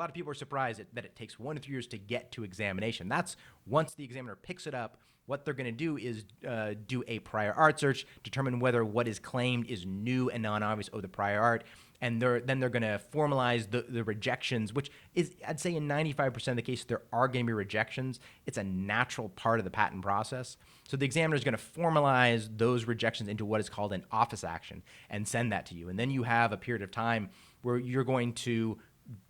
lot of people are surprised that it takes 1 to 3 years to get to examination. That's once the examiner picks it up. What they're going to do is do a prior art search, determine whether what is claimed is new and non-obvious over the prior art, and then they're going to formalize the rejections, which is, I'd say in 95% of the cases, there are going to be rejections. It's a natural part of the patent process. So the examiner is going to formalize those rejections into what is called an office action and send that to you. And then you have a period of time where you're going to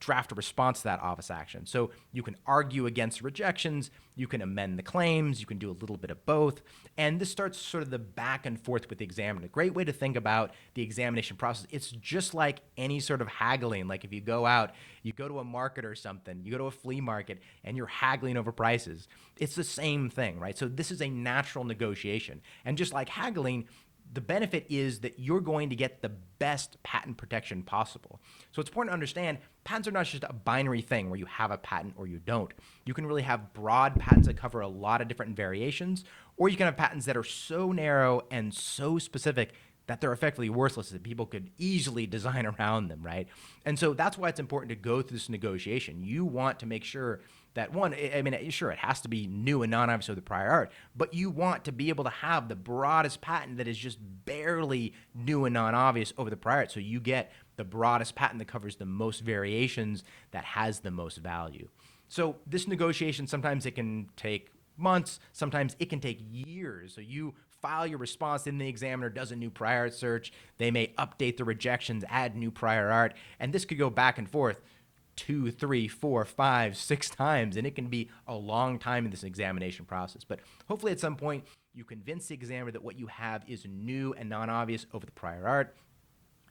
draft a response to that office action. So you can argue against rejections, you can amend the claims, you can do a little bit of both. And this starts sort of the back and forth with the examiner. A great way to think about the examination process, it's just like any sort of haggling. Like if you go out, you go to a market or something, you go to a flea market and you're haggling over prices. It's the same thing, right? So this is a natural negotiation. And just like haggling, the benefit is that you're going to get the best patent protection possible. So it's important to understand patents are not just a binary thing where you have a patent or you don't. You can really have broad patents that cover a lot of different variations, or you can have patents that are so narrow and so specific that they're effectively worthless, that people could easily design around them, right? And so that's why it's important to go through this negotiation. You want to make sure that, one, I mean, sure, it has to be new and non-obvious of the prior art, but you want to be able to have the broadest patent that is just barely new and non-obvious over the prior art, so you get the broadest patent that covers the most variations, that has the most value. So this negotiation, sometimes it can take months, sometimes it can take years. So you file your response, then the examiner does a new prior art search. They may update the rejections, add new prior art, and this could go back and forth 2, 3, 4, 5, 6 times, and it can be a long time in this examination process. But hopefully at some point you convince the examiner that what you have is new and non-obvious over the prior art.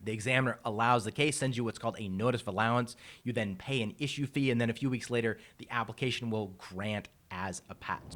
The examiner allows the case, sends you what's called a notice of allowance. You then pay an issue fee, and then a few weeks later, the application will grant as a patent.